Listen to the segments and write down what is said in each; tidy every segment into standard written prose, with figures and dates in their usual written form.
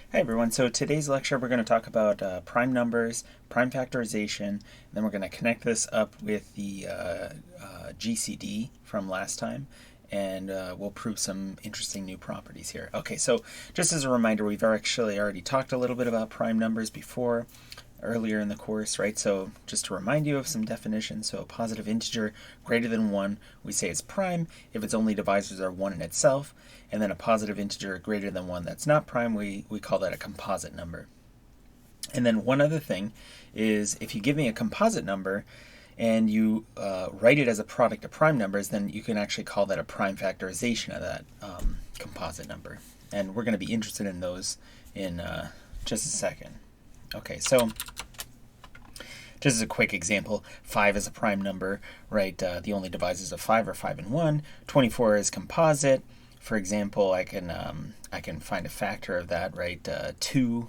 Hey everyone, so today's lecture we're going to talk about prime numbers, prime factorization, and then we're going to connect this up with the GCD from last time, and we'll prove some interesting new properties here. Okay, so just as a reminder, we've actually already talked a little bit about prime numbers before, earlier in the course, right? So just to remind you of some definitions, so a positive integer greater than 1, we say is prime if its only divisors are 1 in itself, and then a positive integer greater than 1 that's not prime, we call that a composite number. And then one other thing is if you give me a composite number and you write it as a product of prime numbers, then you can actually call that a prime factorization of that composite number. And we're going to be interested in those in just a second. Okay, so just as a quick example, 5 is a prime number, right? The only divisors of 5 are 5 and 1. 24 is composite. For example, I can find a factor of that, right? 2,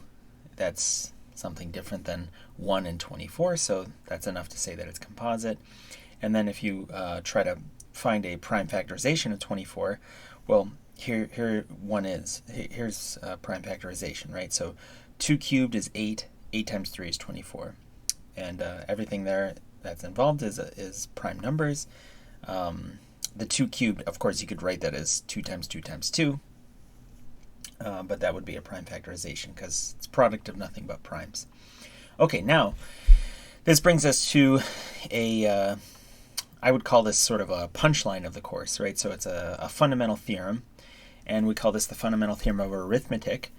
that's something different than 1 and 24, so that's enough to say that it's composite. And then if you try to find a prime factorization of 24, well, here one is. Here's prime factorization, right? So 2 cubed is 8. 8 times 3 is 24. And everything there that's involved is prime numbers. The 2 cubed, of course, you could write that as 2 times 2 times 2. But that would be a prime factorization because it's product of nothing but primes. Okay, now, this brings us to I would call this sort of a punchline of the course, right? So it's a fundamental theorem, and we call this the fundamental theorem of arithmetic.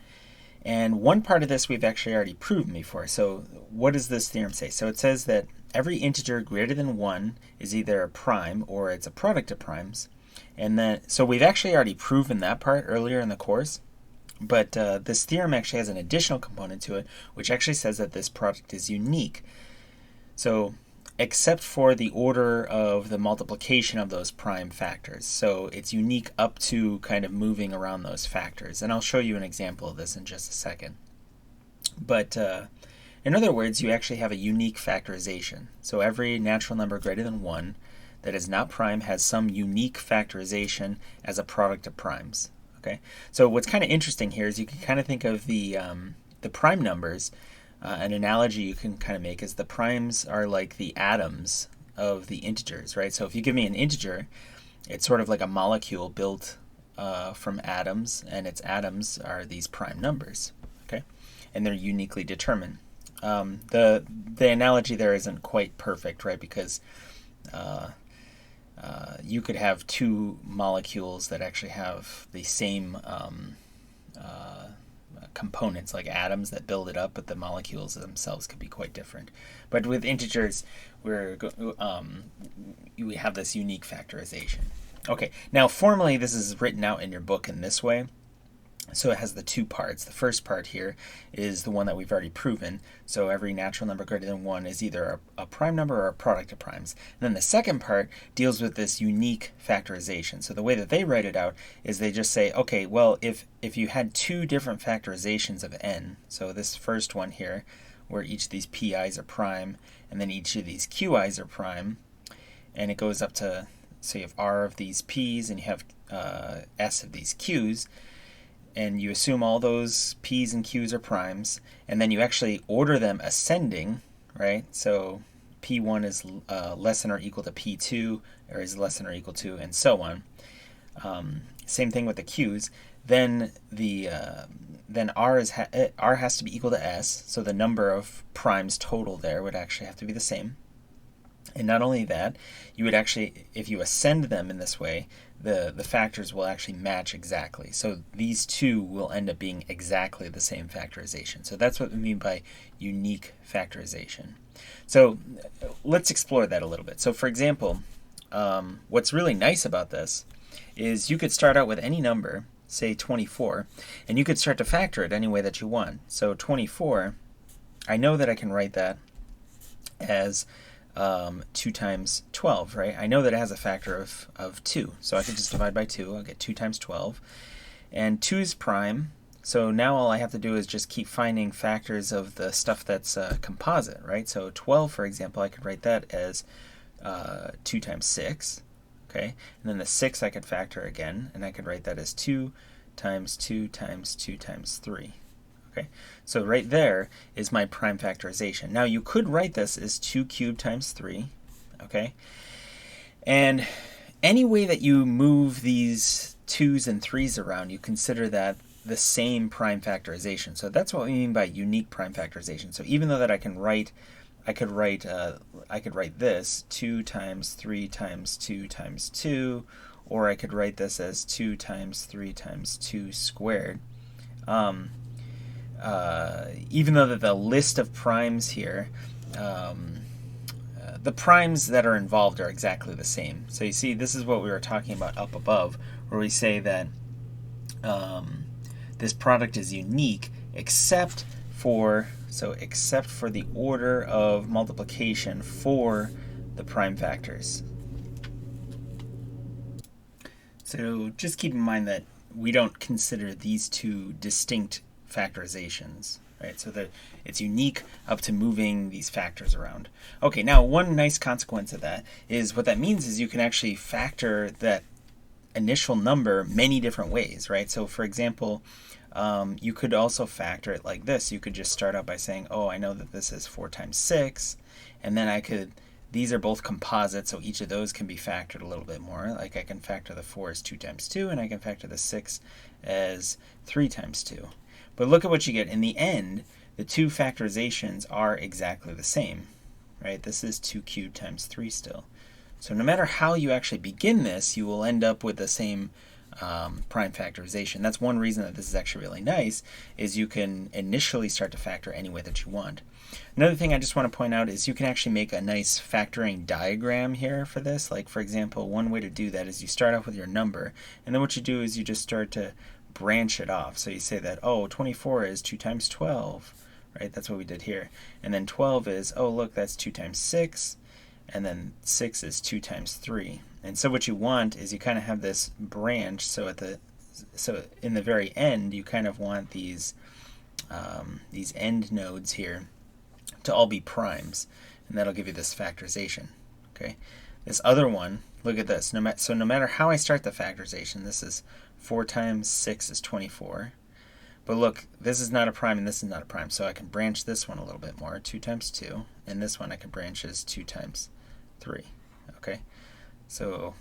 And one part of this we've actually already proven before. So what does this theorem say? So it says that every integer greater than 1 is either a prime or it's a product of primes. And then, so we've actually already proven that part earlier in the course. But this theorem actually has an additional component to it, which actually says that this product is unique. So except for the order of the multiplication of those prime factors. So it's unique up to kind of moving around those factors. And I'll show you an example of this in just a second. But in other words, you actually have a unique factorization. So every natural number greater than 1 that is not prime has some unique factorization as a product of primes. Okay. So what's kind of interesting here is you can kind of think of the prime numbers. An analogy you can kind of make is the primes are like the atoms of the integers, right? So if you give me an integer, it's sort of like a molecule built from atoms, and its atoms are these prime numbers, okay? And they're uniquely determined. The analogy there isn't quite perfect, right? Because you could have two molecules that actually have the same components, like atoms that build it up, but the molecules themselves could be quite different. But with integers, we have this unique factorization. Okay, now formally this is written out in your book in this way. So it has the two parts. The first part here is the one that we've already proven. So every natural number greater than 1 is either a prime number or a product of primes. And then the second part deals with this unique factorization. So the way that they write it out is they just say, okay, well, if you had two different factorizations of n, so this first one here, where each of these pi's are prime, and then each of these qi's are prime, and it goes up to, so you have r of these p's and you have s of these q's, and you assume all those p's and q's are primes, and then you actually order them ascending, right? So p1 is less than or equal to p2, or is less than or equal to, and so on. Same thing with the q's. Then r has to be equal to s, so the number of primes total there would actually have to be the same. And not only that, you would actually, if you ascend them in this way, the factors will actually match exactly. So these two will end up being exactly the same factorization. So that's what we mean by unique factorization. So let's explore that a little bit. So for example, what's really nice about this is you could start out with any number, say 24, and you could start to factor it any way that you want. So 24, I know that I can write that as 2 times 12, right? I know that it has a factor of 2, so I can just divide by 2. I'll get 2 times 12. And 2 is prime, so now all I have to do is just keep finding factors of the stuff that's composite, right? So 12, for example, I could write that as 2 times 6, okay? And then the 6 I could factor again, and I could write that as 2 times 2 times 2 times 3, Okay, so right there is my prime factorization. Now you could write this as 2 cubed times 3, okay? And any way that you move these 2's and 3's around, you consider that the same prime factorization. So that's what we mean by unique prime factorization. So even though that I could write this 2 times 3 times 2 times 2, or I could write this as 2 times 3 times 2 squared. Even though that the list of primes here, the primes that are involved are exactly the same. So you see, this is what we were talking about up above, where we say that this product is unique except for the order of multiplication for the prime factors. So just keep in mind that we don't consider these two distinct factorizations, right? So that it's unique up to moving these factors around. Okay, now one nice consequence of that is what that means is you can actually factor that initial number many different ways, right? So for example, you could also factor it like this. You could just start out by saying, oh, I know that this is 4 times 6, and then these are both composites, so each of those can be factored a little bit more. Like I can factor the 4 as 2 times 2, and I can factor the 6 as 3 times 2. But look at what you get. In the end, the two factorizations are exactly the same, right? This is 2 cubed times 3 still. So no matter how you actually begin this, you will end up with the same prime factorization. That's one reason that this is actually really nice, is you can initially start to factor any way that you want. Another thing I just want to point out is you can actually make a nice factoring diagram here for this. Like for example, one way to do that is you start off with your number, and then what you do is you just start to branch it off. So you say that, oh, 24 is 2 times 12, right? That's what we did here. And then 12 is, oh, look, that's 2 times 6. And then 6 is 2 times 3. And so what you want is you kind of have this branch. So in the very end, you kind of want these end nodes here to all be primes, and that'll give you this factorization. Okay. This other one, look at this. So no matter how I start the factorization, this is 4 times 6 is 24. But look, this is not a prime and this is not a prime, so I can branch this one a little bit more, 2 times 2, and this one I can branch as 2 times 3. Okay, so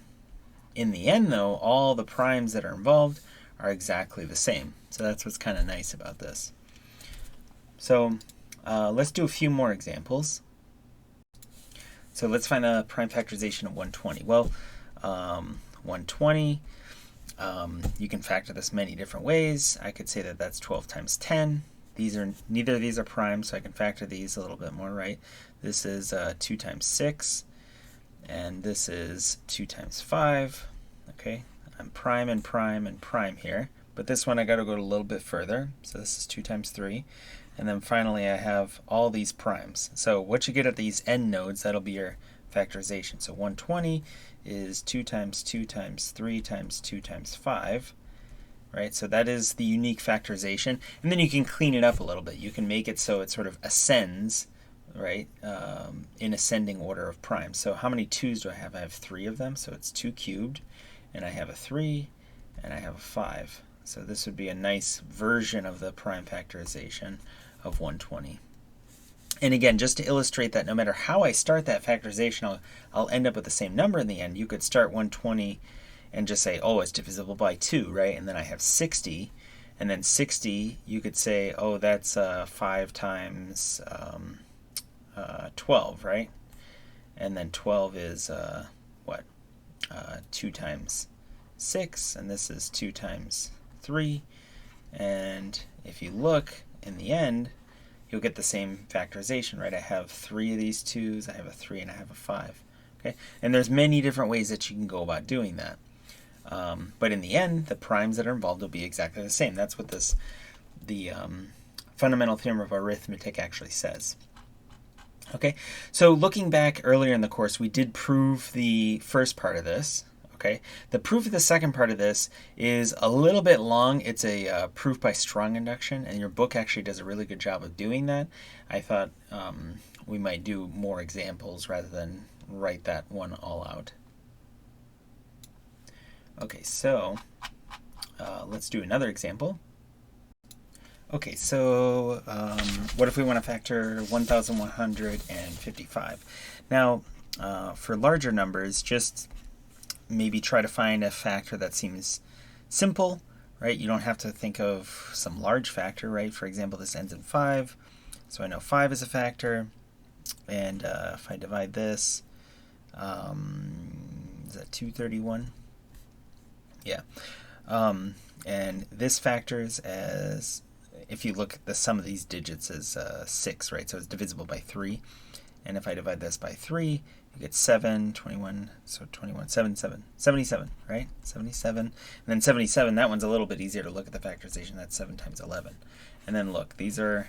in the end though, all the primes that are involved are exactly the same. So that's what's kind of nice about this. So let's do a few more examples. So let's find the prime factorization of 120. Well, 120, you can factor this many different ways. I could say that that's 12 times 10. Neither of these are prime, so I can factor these a little bit more, right? This is 2 times 6, and this is 2 times 5. Okay, I'm prime and prime and prime here, but this one I got to go a little bit further. So this is 2 times 3. And then finally I have all these primes. So what you get at these end nodes, that'll be your factorization. So 120 is 2 times 2 times 3 times 2 times 5. Right? So that is the unique factorization. And then you can clean it up a little bit. You can make it so it sort of ascends, right, in ascending order of primes. So how many 2's do I have? I have 3 of them. So it's 2 cubed. And I have a 3. And I have a 5. So this would be a nice version of the prime factorization of 120. And again, just to illustrate that no matter how I start that factorization, I'll end up with the same number in the end. You could start 120 and just say, oh, it's divisible by 2, right? And then I have 60. And then 60, you could say, oh, that's 5 times 12, right? And then 12 is, 2 times 6, and this is 2 times 3. And if you look, in the end, you'll get the same factorization, right? I have 3 of these 2's, I have a 3, and I have a 5. Okay, and there's many different ways that you can go about doing that. But in the end, the primes that are involved will be exactly the same. That's what the fundamental theorem of arithmetic actually says. Okay, so looking back earlier in the course, we did prove the first part of this. Okay, the proof of the second part of this is a little bit long. It's a proof by strong induction, and your book actually does a really good job of doing that. I thought we might do more examples rather than write that one all out. Okay, so let's do another example. Okay, so what if we want to factor 1,155? Now, for larger numbers, just maybe try to find a factor that seems simple, right? You don't have to think of some large factor, right? For example, this ends in 5, so I know 5 is a factor, and if I divide this, is that 231? Yeah. And this factors as, if you look at the sum of these digits, as 6, right? So it's divisible by 3. And if I divide this by 3, you get 7, 21, so 21, 77, right? 77. And then 77, that one's a little bit easier to look at the factorization. That's 7 times 11. And then look, these are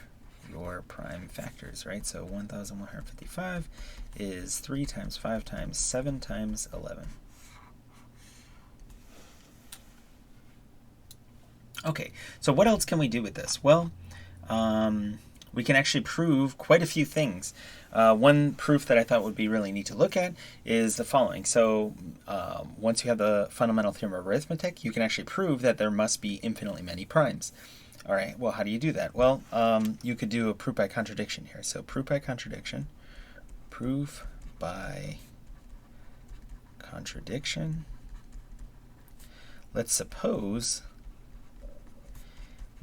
your prime factors, right? So 1,155 is 3 times 5 times 7 times 11. Okay, so what else can we do with this? Well, we can actually prove quite a few things. One proof that I thought would be really neat to look at is the following. So once you have the fundamental theorem of arithmetic, you can actually prove that there must be infinitely many primes. All right, well, how do you do that? Well, you could do a proof by contradiction here. So proof by contradiction. Let's suppose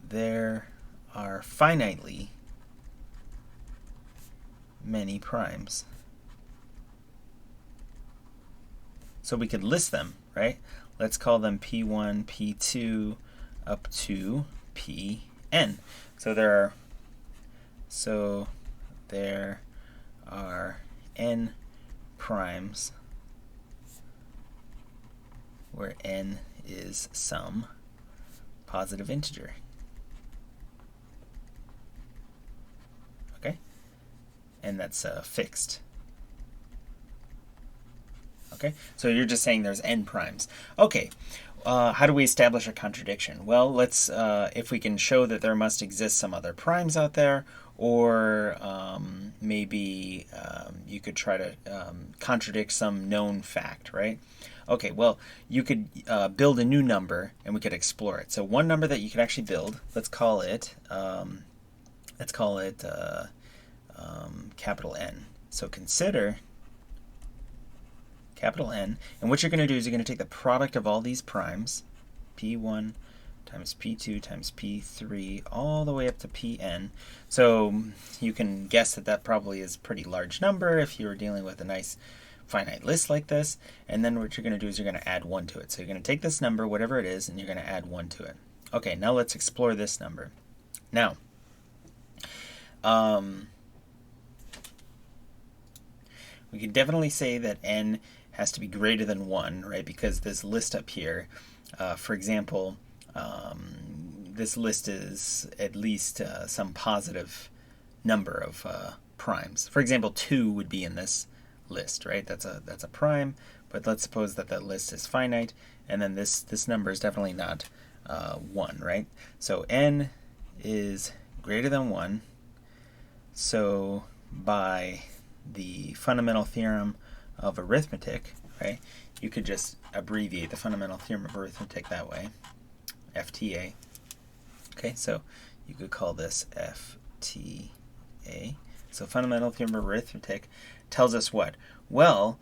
there are finitely many primes. So we could list them, right? Let's call them P1, P2, up to Pn. So there are n primes where n is some positive integer. Okay? And that's fixed. Okay? So you're just saying there's n primes. Okay. How do we establish a contradiction? Well, let's, if we can show that there must exist some other primes out there, or maybe you could try to contradict some known fact, right? Okay, well, you could build a new number, and we could explore it. So one number that you could actually build, let's call it capital N. So consider capital N, and what you're going to do is you're going to take the product of all these primes, P1 times P2 times P3, all the way up to Pn. So you can guess that that probably is a pretty large number if you were dealing with a nice finite list like this. And then what you're going to do is you're going to add 1 to it. So you're going to take this number, whatever it is, and you're going to add 1 to it. Okay, now let's explore this number. Now, we can definitely say that n has to be greater than 1, right? Because this list up here, for example, this list is at least some positive number of primes. For example, 2 would be in this list, right? That's a prime, but let's suppose that that list is finite, and then this number is definitely not 1, right? So n is greater than 1, so by the fundamental theorem of arithmetic, right? You could just abbreviate the fundamental theorem of arithmetic that way, FTA. Okay, so you could call this FTA. So fundamental theorem of arithmetic tells us what? Well,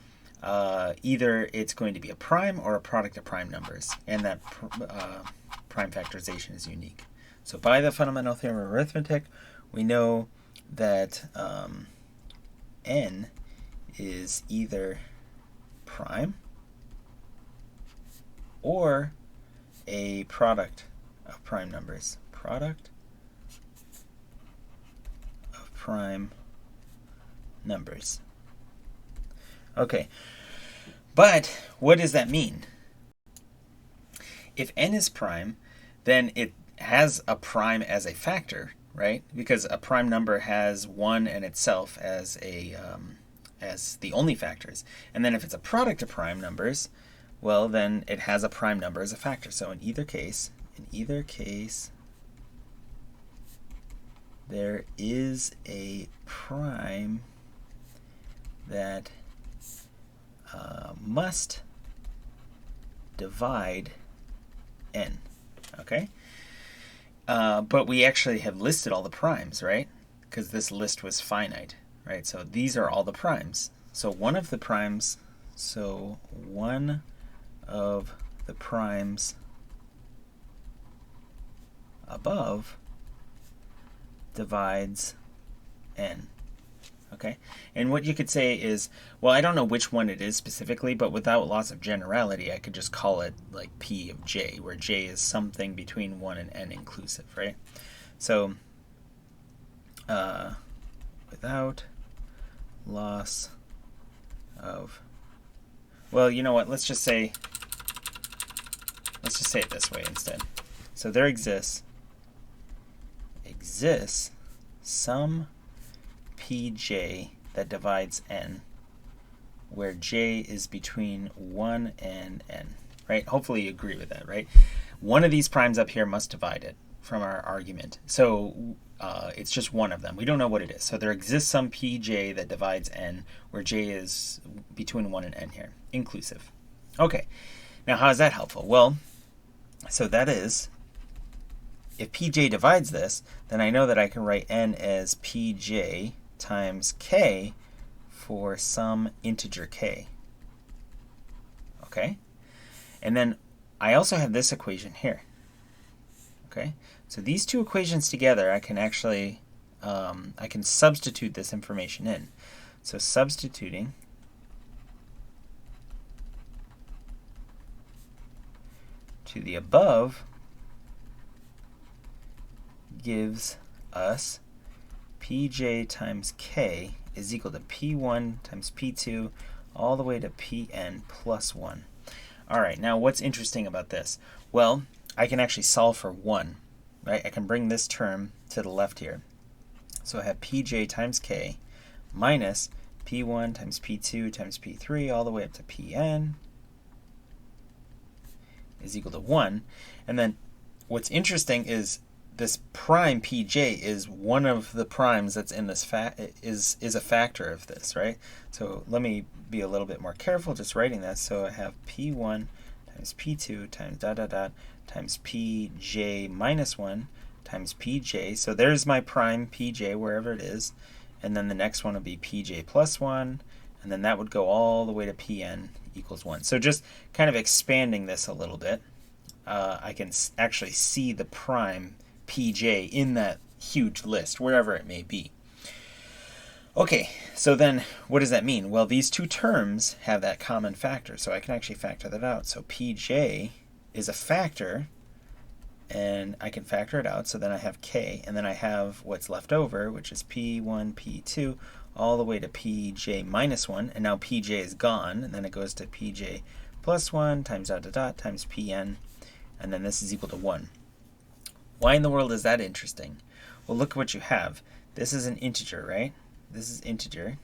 either it's going to be a prime or a product of prime numbers, and that prime factorization is unique. So by the fundamental theorem of arithmetic, we know that n is either prime or a product of prime numbers. Product of prime numbers. Okay, but what does that mean? If n is prime, then it has a prime as a factor, right? Because a prime number has 1 and itself as a as the only factors. And then if it's a product of prime numbers, well, then it has a prime number as a factor. So in either case, there is a prime that must divide n. Okay? But we actually have listed all the primes, right? Because this list was finite, right? So these are all the primes. So one of the primes above divides n. Okay, and what you could say is, well, I don't know which one it is specifically, but without loss of generality, I could just call it like P of j, where j is something between 1 and n inclusive, right? So without loss of, well, you know what? Let's just say it this way instead. So there exists some pj that divides n, where j is between 1 and n, right? Hopefully you agree with that, right? One of these primes up here must divide it from our argument. So it's just one of them. We don't know what it is. So there exists some pj that divides n, where j is between 1 and n here, inclusive. Okay, now how is that helpful? Well, so that is, if pj divides this, then I know that I can write n as pj times k for some integer k. Okay? And then I also have this equation here. Okay? So these two equations together, I can actually, I can substitute this information in. So substituting to the above gives us pj times k is equal to p1 times p2 all the way to pn plus 1. All right, now what's interesting about this? Well, I can actually solve for 1, right? I can bring this term to the left here. So I have pj times k minus p1 times p2 times p3 all the way up to pn is equal to 1. And then what's interesting is this prime pj is one of the primes that's in this is a factor of this, right? So let me be a little bit more careful just writing this. So I have p1 times p2 times dot dot dot times pj minus 1 times pj. So there's my prime pj wherever it is, and then the next one would be pj plus 1, and then that would go all the way to pn equals 1. So just kind of expanding this a little bit, I can actually see the prime pj in that huge list, wherever it may be. Okay, so then what does that mean? Well, these two terms have that common factor, so I can actually factor that out. So pj is a factor, and I can factor it out, so then I have k, and then I have what's left over, which is p1, p2, all the way to pj minus 1, and now pj is gone, and then it goes to pj plus 1 times dot dot dot times pn, and then this is equal to 1. Why in the world is that interesting? Well, look at what you have. This is an integer, right? This is integer.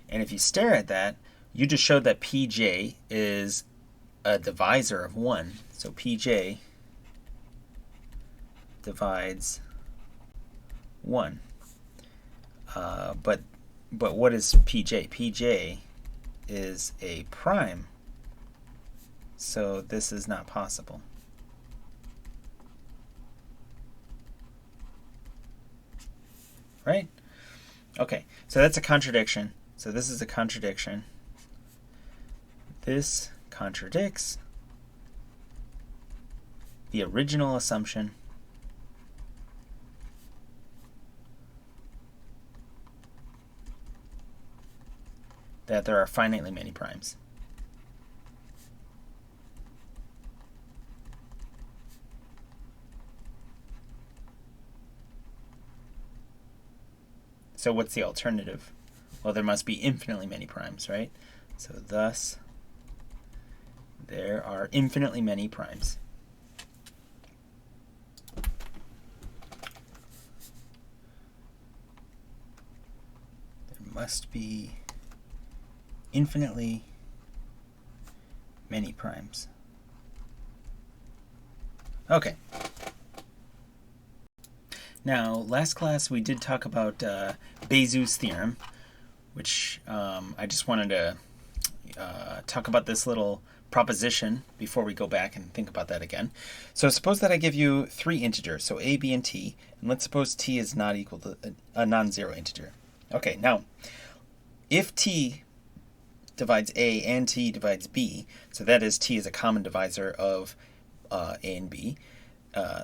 And if you stare at that, you just showed that pj is a divisor of 1. So pj divides 1. But what is pj? Pj is a prime. So this is not possible. Right? Okay, so that's a contradiction. So this is a contradiction. This contradicts the original assumption that there are finitely many primes. So what's the alternative? Well, there must be infinitely many primes, right? So thus, there are infinitely many primes. There must be infinitely many primes. Okay. Now, last class we did talk about Bézout's theorem, which I just wanted to talk about this little proposition before we go back and think about that again. So suppose that I give you three integers, so a, b, and t, and let's suppose t is not equal to a non-zero integer. Okay, now if t divides a and t divides b, so that is t is a common divisor of a and b,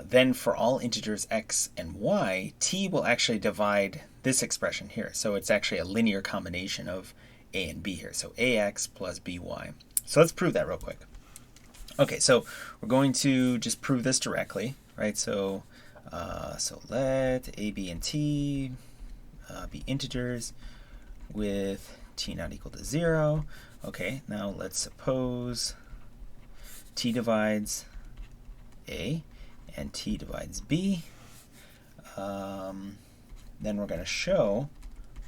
then for all integers x and y, t will actually divide this expression here. So it's actually a linear combination of a and b here. So ax plus by. So let's prove that real quick. Okay, so we're going to just prove this directly, right? So let a, b, and t be integers with t not equal to 0. Okay, now let's suppose t divides a and t divides b. Then we're going to show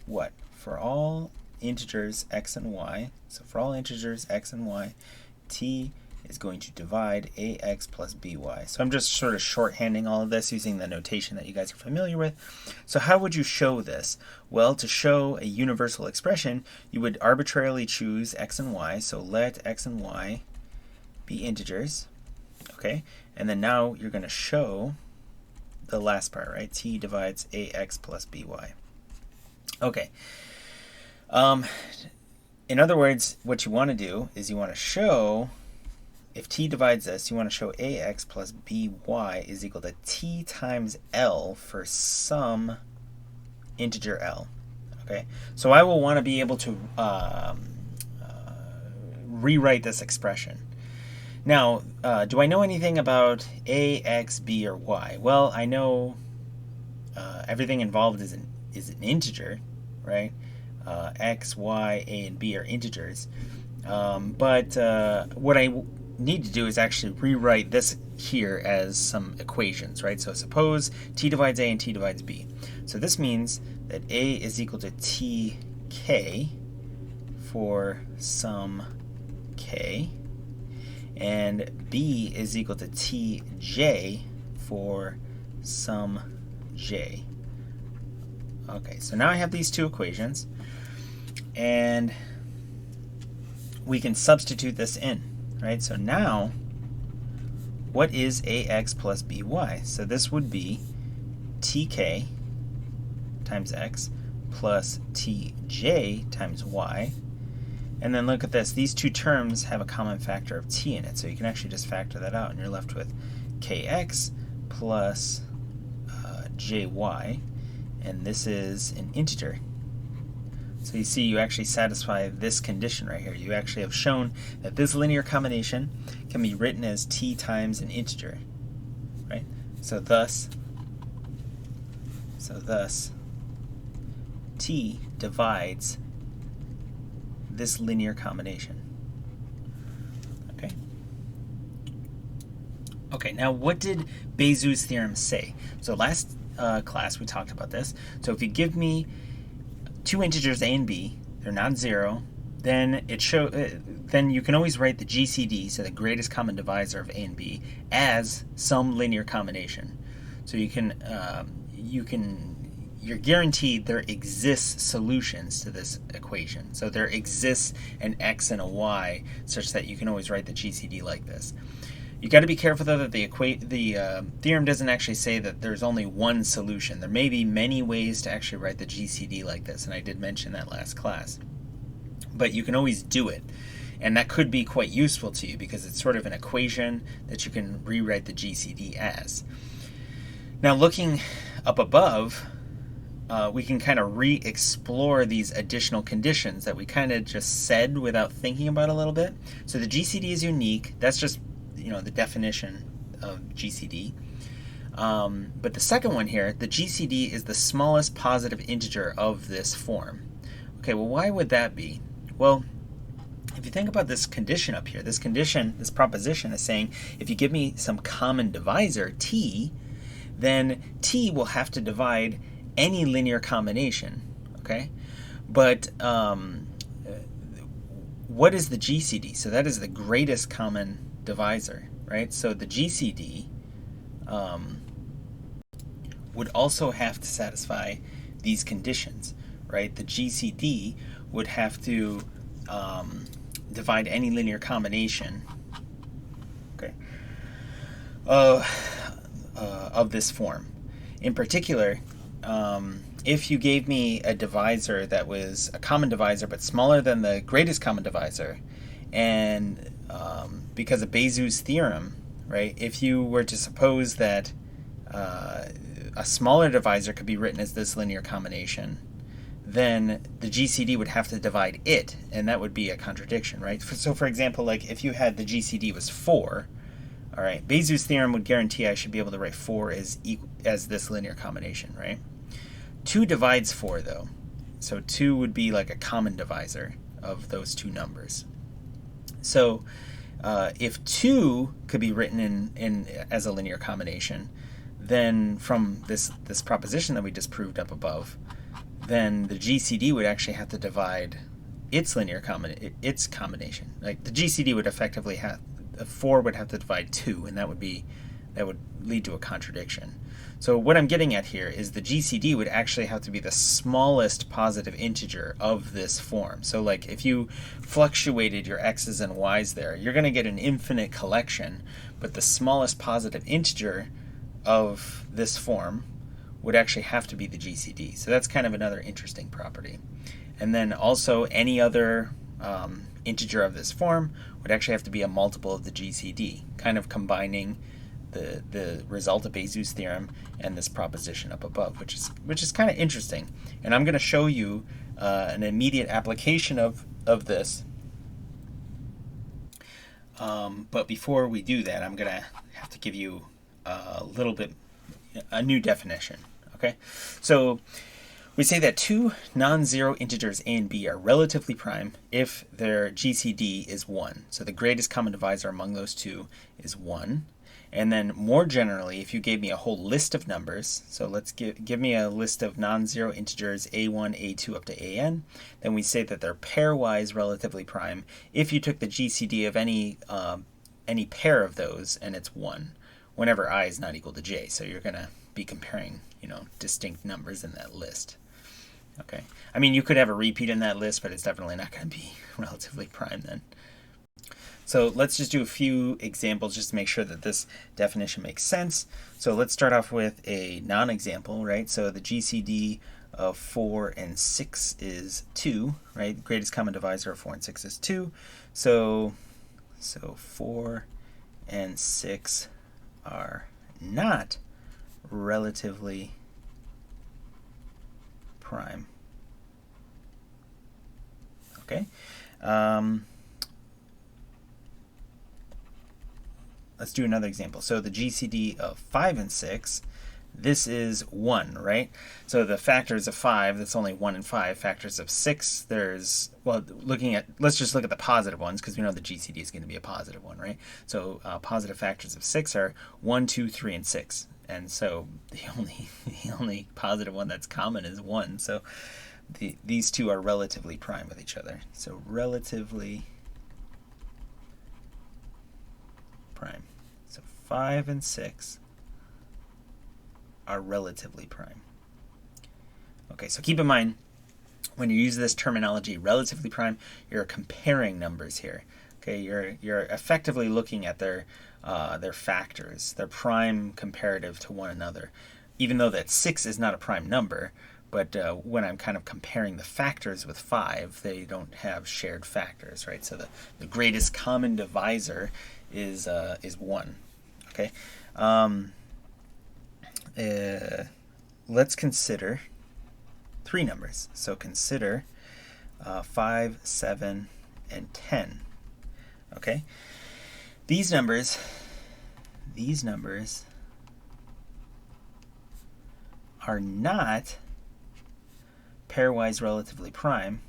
what? For all integers x and y, so for all integers x and y, t is going to divide ax plus by. So I'm just sort of shorthanding all of this using the notation that you guys are familiar with. So how would you show this? Well, to show a universal expression, you would arbitrarily choose x and y, so let x and y be integers, okay? And then now you're going to show the last part, right? T divides ax plus by. Okay. In other words, what you want to do is you want to show, if t divides this, you want to show ax plus by is equal to t times L for some integer L. Okay, so I will want to be able to rewrite this expression. Now, do I know anything about a, x, b, or y? Well, I know everything involved is an integer, right? X, y, a, and b are integers. But what I need to do is actually rewrite this here as some equations, right? So suppose t divides a and t divides b. So this means that a is equal to tk for some k, and b is equal to tj for some j. Okay, so now I have these two equations, and we can substitute this in, right? So now, what is ax plus by? So this would be tk times x plus tj times y. And then look at this. These two terms have a common factor of t in it. So you can actually just factor that out, and you're left with kx plus jy. And this is an integer. So you see, you actually satisfy this condition right here. You actually have shown that this linear combination can be written as t times an integer, right? So thus, t divides this linear combination. Okay. Okay, now what did Bézout's theorem say? So last class we talked about this. So if you give me two integers a and b, they're non-zero, then then you can always write the GCD, so the greatest common divisor of a and b, as some linear combination. So you're guaranteed there exists solutions to this equation. So there exists an x and a y such that you can always write the GCD like this. You got to be careful though that the theorem doesn't actually say that there's only one solution. There may be many ways to actually write the GCD like this, and I did mention that last class. But you can always do it, and that could be quite useful to you because it's sort of an equation that you can rewrite the GCD as. Now looking up above, we can kind of re-explore these additional conditions that we kind of just said without thinking about a little bit. So the GCD is unique. That's just the definition of GCD. But the second one here, the GCD is the smallest positive integer of this form. Okay, well, why would that be? Well, if you think about this condition up here, this proposition is saying if you give me some common divisor, t, then t will have to divide any linear combination, okay? But what is the GCD? So that is the greatest common divisor, right? So the GCD would also have to satisfy these conditions, right? The GCD would have to divide any linear combination, okay, of this form. In particular, if you gave me a divisor that was a common divisor but smaller than the greatest common divisor, and because of Bézout's theorem, right, if you were to suppose that a smaller divisor could be written as this linear combination, then the GCD would have to divide it, and that would be a contradiction, right? So for example, like if you had the GCD was 4, all right, Bézout's theorem would guarantee I should be able to write 4 as this linear combination, right? 2 divides 4 though, so 2 would be like a common divisor of those two numbers. So if 2 could be written in as a linear combination, then from this proposition that we just proved up above, then the GCD would actually have to divide its combination. Like the GCD would effectively have 4 would have to divide 2, and that would lead to a contradiction. So what I'm getting at here is the GCD would actually have to be the smallest positive integer of this form. So like if you fluctuated your x's and y's there, you're going to get an infinite collection, but the smallest positive integer of this form would actually have to be the GCD. So that's kind of another interesting property. And then also any other integer of this form would actually have to be a multiple of the GCD, kind of combining the result of Bézout's theorem and this proposition up above, which is kind of interesting. And I'm going to show you an immediate application of this. But before we do that, I'm going to have to give you a new definition. Okay, so we say that two non-zero integers a and b are relatively prime if their GCD is 1. So the greatest common divisor among those two is 1. And then more generally, if you gave me a whole list of numbers, so let's give me a list of non-zero integers a1, a2 up to an, then we say that they're pairwise relatively prime if you took the GCD of any pair of those and it's 1, whenever I is not equal to j. So you're going to be comparing, distinct numbers in that list. Okay. I mean, you could have a repeat in that list, but it's definitely not going to be relatively prime then. So let's just do a few examples just to make sure that this definition makes sense. So let's start off with a non-example, right? So the GCD of 4 and 6 is 2, right? The greatest common divisor of 4 and 6 is 2. So 4 and 6 are not relatively prime. Okay. Let's do another example. So the GCD of 5 and 6, this is 1, right? So the factors of 5, that's only 1 and 5. Factors of 6, let's just look at the positive ones because we know the GCD is going to be a positive one, right? So positive factors of 6 are 1, 2, 3, and 6. And so the only positive one that's common is 1. So these two are relatively prime with each other. So relatively prime. So 5 and 6 are relatively prime. Okay, so keep in mind, when you use this terminology, relatively prime, you're comparing numbers here. Okay, you're effectively looking at their factors, their prime comparative to one another. Even though that 6 is not a prime number, but when I'm kind of comparing the factors with 5, they don't have shared factors, right? So the greatest common divisor is 1. Okay. Let's consider 3 numbers. So consider 5, 7, and 10. Okay. These numbers are not pairwise relatively prime.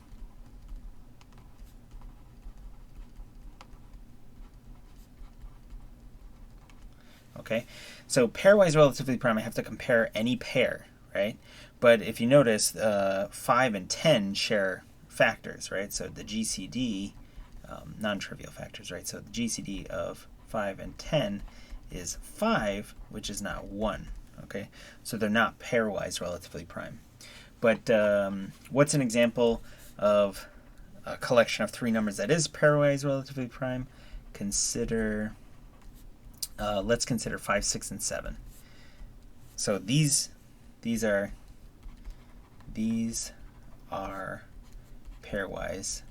Okay, so pairwise relatively prime, I have to compare any pair, right? But if you notice, 5 and 10 share factors, right? So the GCD, non-trivial factors, right? So the GCD of 5 and 10 is 5, which is not 1, okay? So they're not pairwise relatively prime. But what's an example of a collection of three numbers that is pairwise relatively prime, let's consider 5, 6, and 7. So these are pairwise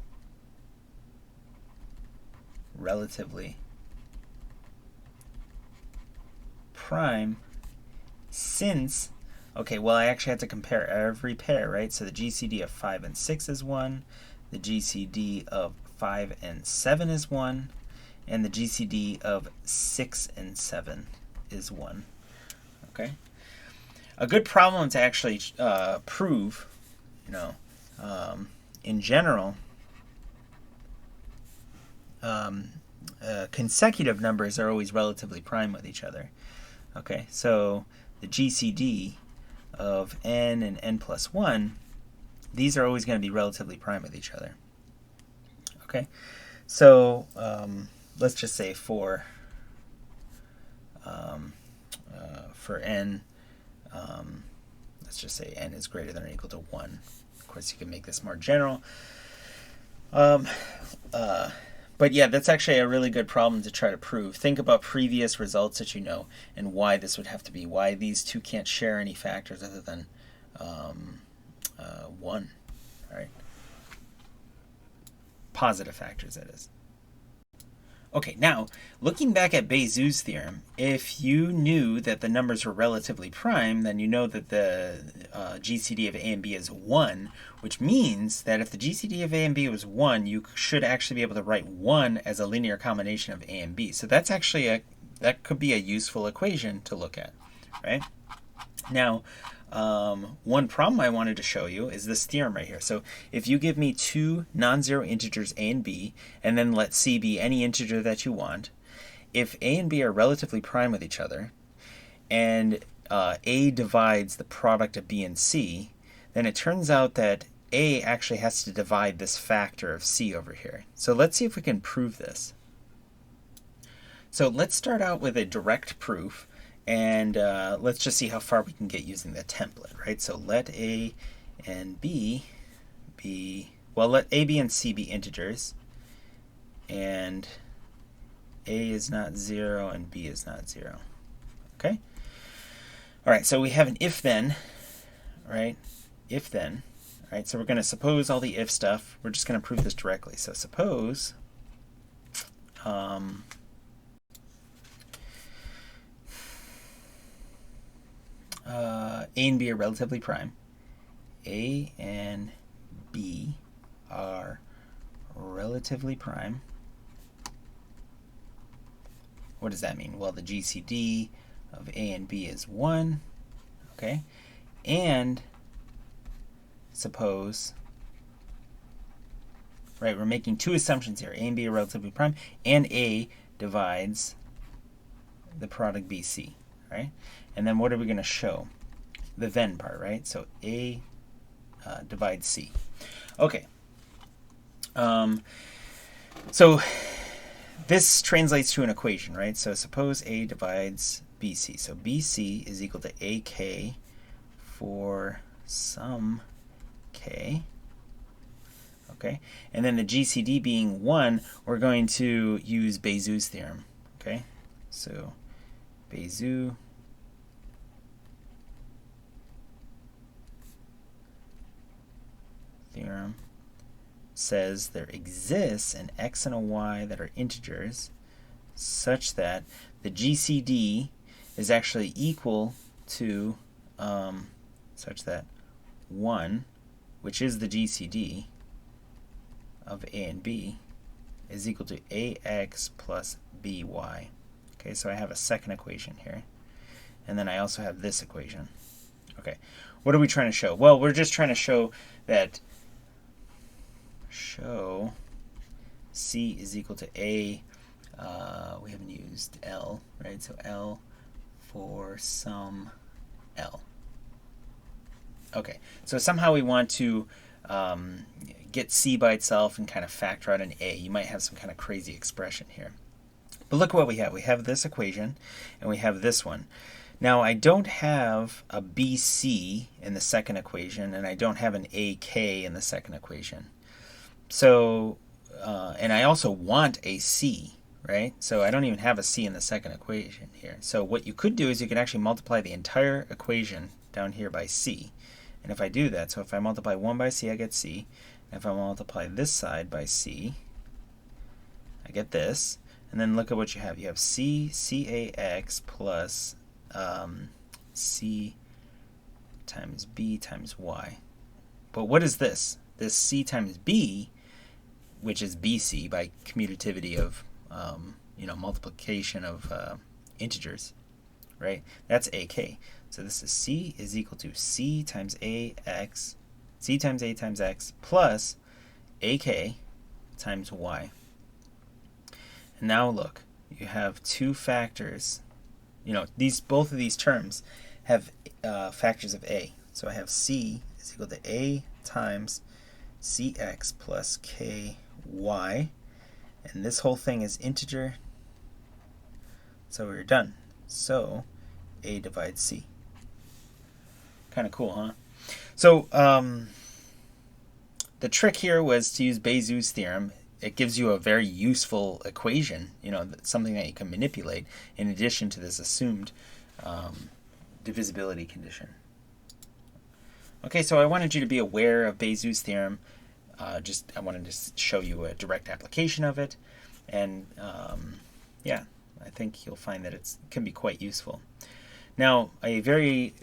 relatively prime since, okay, well, I actually have to compare every pair, right? So the GCD of 5 and 6 is 1, the GCD of 5 and 7 is 1, and the GCD of 6 and 7 is 1. Okay? A good problem to actually prove, in general, consecutive numbers are always relatively prime with each other. Okay, so the GCD of n and n plus 1, these are always going to be relatively prime with each other. Okay, so let's just say for n, let's just say n is greater than or equal to 1. Of course, you can make this more general. But yeah, that's actually a really good problem to try to prove. Think about previous results that you know and why this would have to be, why these two can't share any factors other than 1. All right? Positive factors, that is. Okay, now, looking back at Bézout's theorem, if you knew that the numbers were relatively prime, then you know that the GCD of A and B is 1, which means that if the GCD of A and B was 1, you should actually be able to write 1 as a linear combination of A and B. So that's actually that could be a useful equation to look at, right? Now, one problem I wanted to show you is this theorem right here. So if you give me two non-zero integers a and b, and then let c be any integer that you want, if a and b are relatively prime with each other, and a divides the product of b and c, then it turns out that a actually has to divide this factor of c over here. So let's see if we can prove this. So let's start out with a direct proof. And let's just see how far we can get using the template, right? So let a and b be, well, let a, b, and c be integers, and a is not 0 and b is not 0. Okay? All right, so we have an if-then, right? If-then. All right, so we're going to suppose all the if stuff. We're just going to prove this directly. So suppose A and B are relatively prime. A and B are relatively prime. What does that mean? Well, the GCD of A and B is 1. Okay? And suppose, right, we're making two assumptions here. A and B are relatively prime, and A divides the product BC, right? And then what are we going to show? The then part, right? So A divides C. Okay. So this translates to an equation, right? So suppose A divides BC. So BC is equal to AK for some K. Okay. And then the GCD being 1, we're going to use Bézout's theorem. Okay. So Bézout theorem says there exists an x and a y that are integers such that the GCD is actually equal to such that 1, which is the GCD of A and B, is equal to AX plus BY. Okay, so I have a second equation here. And then I also have this equation. Okay, what are we trying to show? Well, we're just trying to show that C is equal to A, we haven't used L, right? So L for some L. Okay, so somehow we want to get C by itself and kind of factor out an A. You might have some kind of crazy expression here. But look what we have. We have this equation, and we have this one. Now, I don't have a BC in the second equation, and I don't have an AK in the second equation. So, and I also want a c, right? So I don't even have a c in the second equation here. So what you could do is you could actually multiply the entire equation down here by c. And if I do that, so if I multiply 1 by c, I get c. And if I multiply this side by c, I get this. And then look at what you have. You have c cax plus c times b times y. But what is this? This c times b, which is bc by commutativity of multiplication of integers, right? That's ak. So this is c is equal to c times ax, c times a times x plus ak times y. And now look, you have two factors. Both of these terms have factors of a. So I have c is equal to a times cx plus ky, and this whole thing is integer, so we're done. So a divides c. Kind of cool, huh? So the trick here was to use Bézout's theorem. It gives you a very useful equation, something that you can manipulate in addition to this assumed divisibility condition. Okay, so I wanted you to be aware of Bézout's theorem. I wanted to show you a direct application of it, and yeah, I think you'll find that it can be quite useful. Now, a very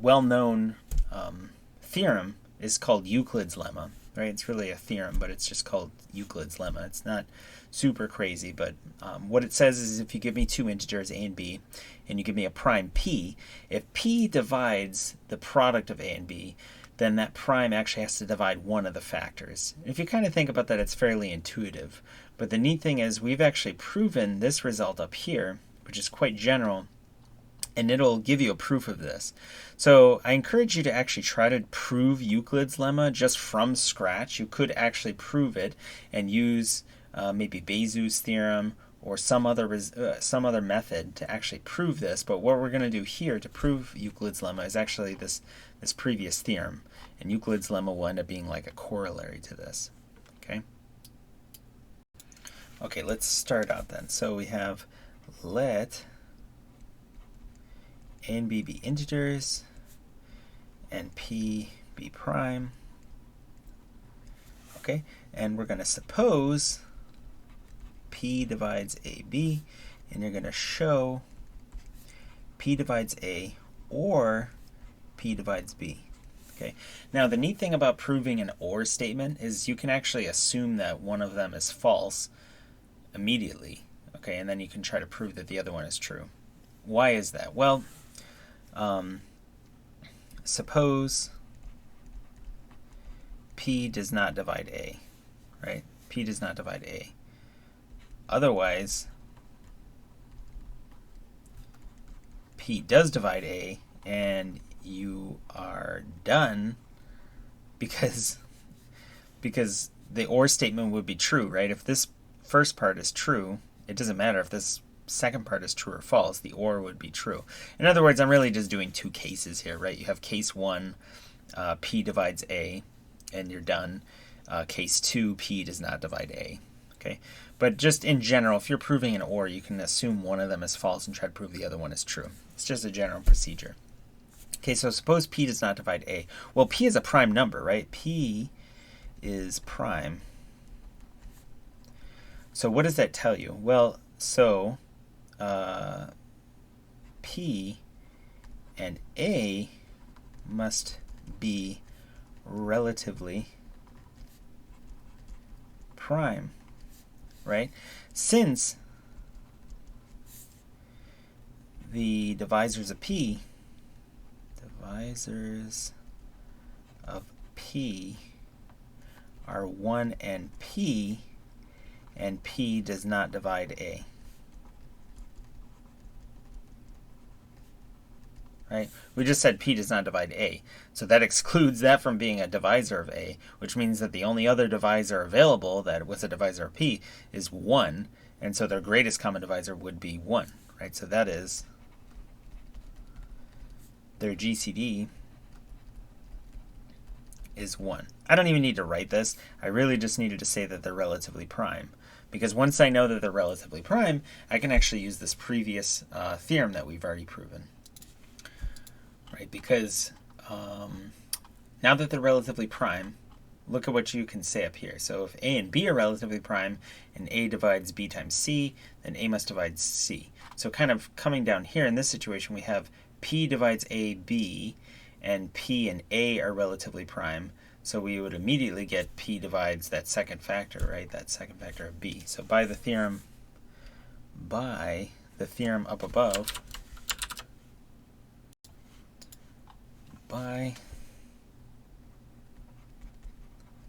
well-known theorem is called Euclid's lemma, right? It's really a theorem, but it's just called Euclid's lemma. It's not super crazy, but what it says is if you give me two integers, a and b, and you give me a prime p, if p divides the product of a and b, then that prime actually has to divide one of the factors. If you kind of think about that, it's fairly intuitive. But the neat thing is we've actually proven this result up here, which is quite general, and it'll give you a proof of this. So I encourage you to actually try to prove Euclid's lemma just from scratch. You could actually prove it and use maybe Bézout's theorem or some other method to actually prove this. But what we're going to do here to prove Euclid's lemma is actually this previous theorem. And Euclid's lemma will end up being like a corollary to this. Okay, let's start out then. So we have let a and b be integers and p be prime. Okay, and we're going to suppose p divides ab, and you're going to show p divides a or p divides b. Okay. Now the neat thing about proving an or statement is you can actually assume that one of them is false immediately. Okay, and then you can try to prove that the other one is true. Why is that? Well, suppose p does not divide a, right? P does not divide a. Otherwise, p does divide a, and you are done because the or statement would be true, right? If this first part is true, it doesn't matter if this second part is true or false, the or would be true. In other words, I'm really just doing two cases here, right? You have case 1, p divides a, and you're done. Case 2, p does not divide a. Okay, but just in general, if you're proving an or, you can assume one of them is false and try to prove the other one is true. It's just a general procedure. Okay, so suppose p does not divide a. Well, p is a prime number, right? P is prime. So what does that tell you? Well, so p and a must be relatively prime, right? Since the divisors of p are 1 and p does not divide a. Right? We just said p does not divide a. So that excludes that from being a divisor of a, which means that the only other divisor available that was a divisor of p is 1, and so their greatest common divisor would be 1. Right? So that is their GCD is 1. I don't even need to write this. I really just needed to say that they're relatively prime. Because once I know that they're relatively prime, I can actually use this previous theorem that we've already proven. Right? Because now that they're relatively prime, look at what you can say up here. So if A and B are relatively prime, and A divides B times C, then A must divide C. So kind of coming down here in this situation, we have P divides A, B, and P and A are relatively prime. So we would immediately get P divides that second factor, right? That second factor of B. So by the theorem up above, by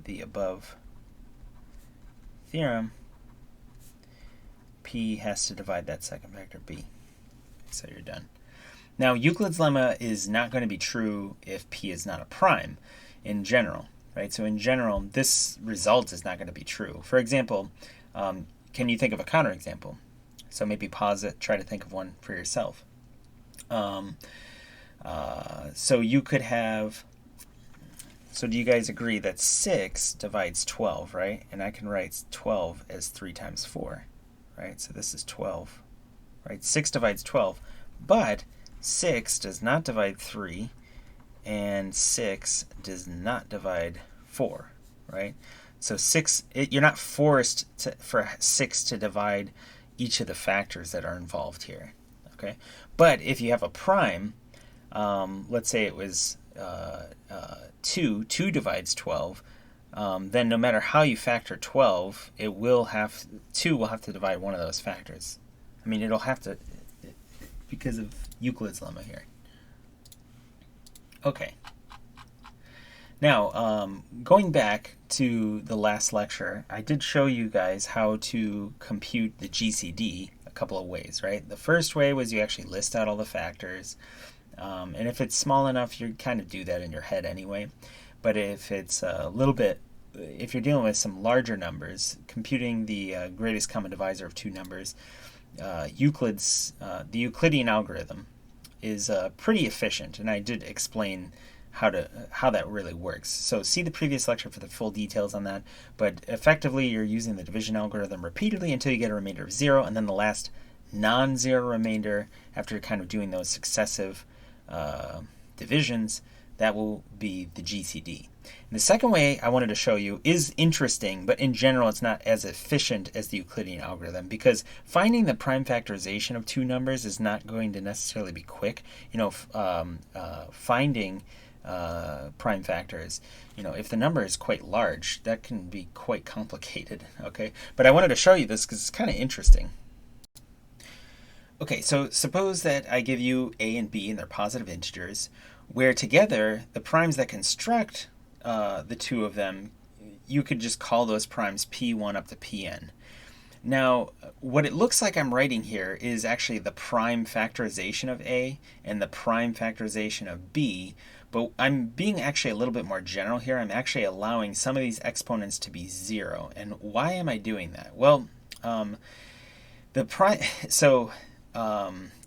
the above theorem, P has to divide that second factor B. So you're done. Now, Euclid's lemma is not going to be true if P is not a prime in general, right? So in general, this result is not going to be true. For example, can you think of a counterexample? So maybe pause it, try to think of one for yourself. So you could have, so do you guys agree that 6 divides 12, right? And I can write 12 as 3 times 4, right? So this is 12, right? 6 divides 12, but 6 does not divide 3, and 6 does not divide 4, right? So 6, you're not forced for 6 to divide each of the factors that are involved here, okay? But if you have a prime, let's say it was 2 divides 12, then no matter how you factor 12, 2 will have to divide one of those factors. I mean, it'll have to, because of Euclid's lemma here. Okay. Now, going back to the last lecture, I did show you guys how to compute the GCD a couple of ways, right? The first way was you actually list out all the factors. And if it's small enough, you kind of do that in your head anyway. But if it's a little bit, if you're dealing with some larger numbers, computing the greatest common divisor of two numbers, the Euclidean algorithm is pretty efficient, and I did explain how that really works. So see the previous lecture for the full details on that, but effectively you're using the division algorithm repeatedly until you get a remainder of 0, and then the last non-zero remainder, after kind of doing those successive divisions, that will be the GCD. And the second way I wanted to show you is interesting, but in general it's not as efficient as the Euclidean algorithm, because finding the prime factorization of two numbers is not going to necessarily be quick. You know, finding prime factors, you know, if the number is quite large, that can be quite complicated, okay? But I wanted to show you this because it's kind of interesting. Okay, so suppose that I give you a and b and they're positive integers, where together the primes that construct the two of them, you could just call those primes p1 up to pn. Now, what it looks like I'm writing here is actually the prime factorization of a and the prime factorization of b, but I'm being actually a little bit more general here. I'm actually allowing some of these exponents to be 0. And why am I doing that? Well, the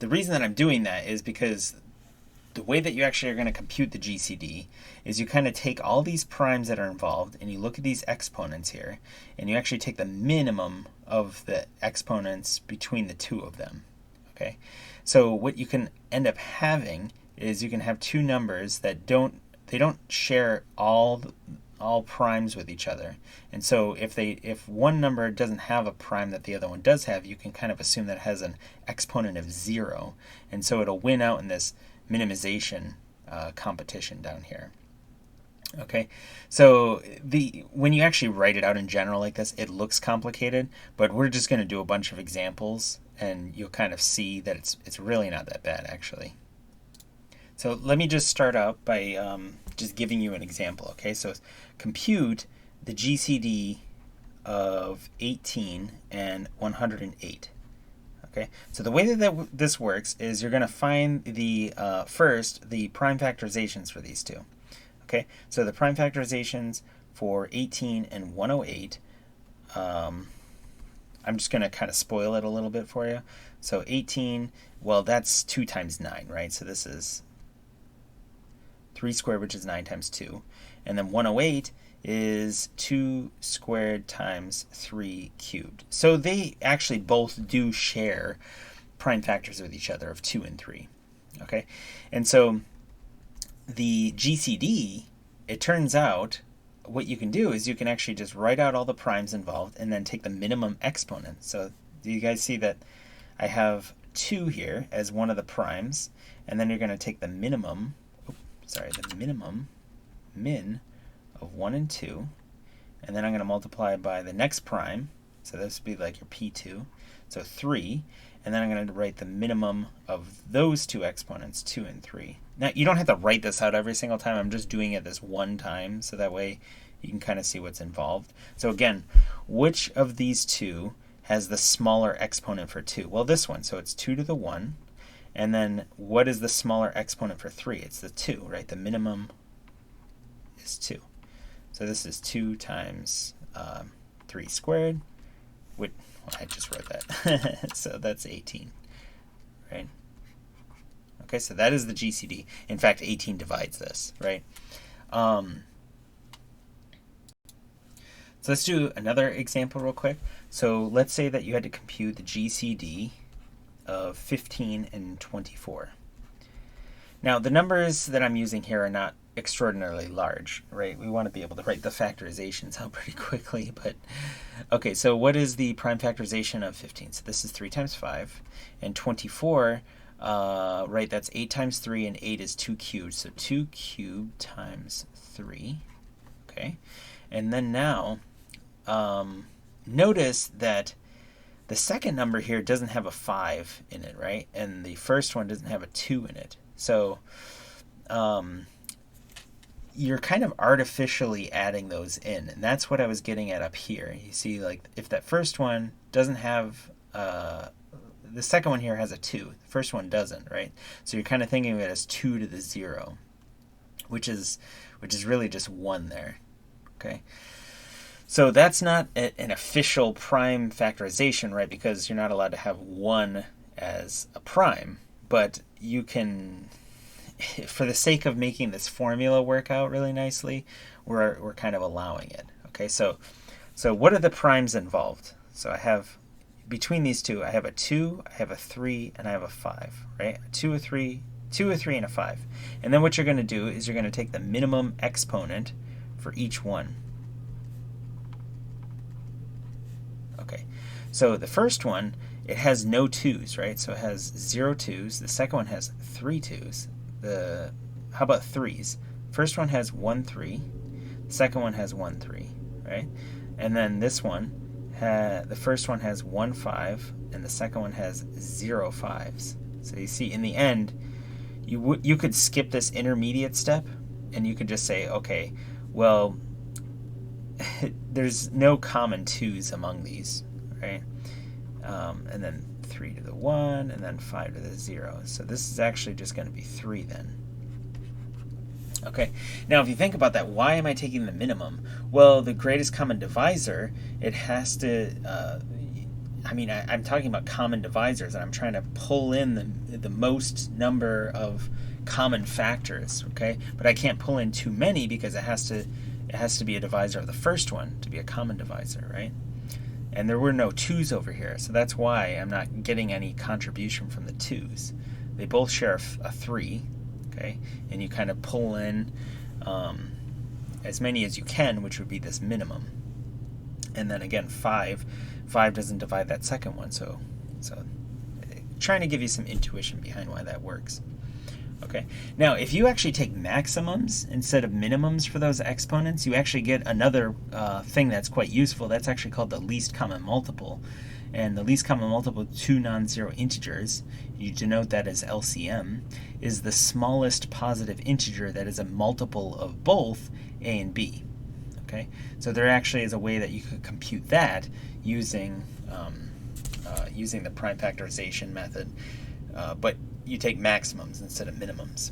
reason that I'm doing that is because the way that you actually are going to compute the GCD is you kind of take all these primes that are involved and you look at these exponents here, and you actually take the minimum of the exponents between the two of them. Okay, so what you can end up having is you can have two numbers that don't share all primes with each other, and so if one number doesn't have a prime that the other one does have, you can kind of assume that it has an exponent of 0, and so it'll win out in this minimization competition down here. Okay, so when you actually write it out in general like this, it looks complicated, but we're just going to do a bunch of examples, and you'll kind of see that it's really not that bad actually. So let me just start out by just giving you an example. Okay, so compute the GCD of 18 and 108. Okay, so the way that this works is you're going to find the first the prime factorizations for these two. Okay, so the prime factorizations for 18 and 108, I'm just going to kind of spoil it a little bit for you. So 18, well, that's 2 times 9, right? So this is 3 squared, which is 9 times 2. And then 108 is 2 squared times 3 cubed. So they actually both do share prime factors with each other of 2 and 3. Okay, and so the GCD, it turns out what you can do is you can actually just write out all the primes involved and then take the minimum exponent. So do you guys see that I have 2 here as one of the primes, and then you're going to take the minimum, the minimum min of 1 and 2, and then I'm going to multiply by the next prime, so this would be like your P2, so 3, and then I'm going to write the minimum of those 2 exponents, 2 and 3. Now, you don't have to write this out every single time. I'm just doing it this one time, so that way you can kind of see what's involved. So again, which of these two has the smaller exponent for 2? Well, this one, so it's 2 to the 1. And then what is the smaller exponent for 3? It's the 2, right? The minimum is 2. So this is 2 times 3 squared. Well, I just wrote that. So that's 18, right? Okay, so that is the GCD. In fact, 18 divides this, right? So let's do another example real quick. So let's say that you had to compute the GCD of 15 and 24. Now, the numbers that I'm using here are not extraordinarily large, right? We want to be able to write the factorizations out pretty quickly, but okay, so what is the prime factorization of 15? So this is 3 times 5, and 24, right, that's 8 times 3, and 8 is 2 cubed, so 2 cubed times 3, okay? And then now, notice that the second number here doesn't have a 5 in it, right? And the first one doesn't have a 2 in it. So you're kind of artificially adding those in, and that's what I was getting at up here. You see, like, if that first one doesn't have, the second one here has a 2. The first one doesn't, right? So you're kind of thinking of it as 2 to the 0, which is really just 1 there, okay? So that's not an official prime factorization, right? Because you're not allowed to have 1 as a prime, but you can, for the sake of making this formula work out really nicely, we're kind of allowing it. Okay, so what are the primes involved? So I have, between these two, I have a 2, I have a 3, and I have a 5, right? A 2, a 3, and a 5. And then what you're going to do is you're going to take the minimum exponent for each one. Okay, so the first one, it has no 2's, right? So it has 0 2's. The second one has 3 2's. How about 3's? First one has 1 3. The second one has 1 3, right? And then this one, the first one has 1 5, and the second one has 0 5's. So you see, in the end, you could skip this intermediate step, and you could just say, okay, well, there's no common 2's among these, right? And then 3 to the 1, and then 5 to the 0. So this is actually just going to be 3 then. Okay, now if you think about that, why am I taking the minimum? Well, the greatest common divisor, it has to, I'm talking about common divisors, and I'm trying to pull in the most number of common factors, okay? But I can't pull in too many because it has to be a divisor of the first one to be a common divisor, right? And there were no 2's over here, so that's why I'm not getting any contribution from the 2's. They both share a 3, okay? And you kind of pull in as many as you can, which would be this minimum. And then again, 5 doesn't divide that second one, so trying to give you some intuition behind why that works. Okay, now if you actually take maximums instead of minimums for those exponents, you actually get another thing that's quite useful. That's actually called the least common multiple. And the least common multiple of two non-zero integers, you denote that as LCM, is the smallest positive integer that is a multiple of both a and b. Okay, so there actually is a way that you could compute that using the prime factorization method, but you take maximums instead of minimums.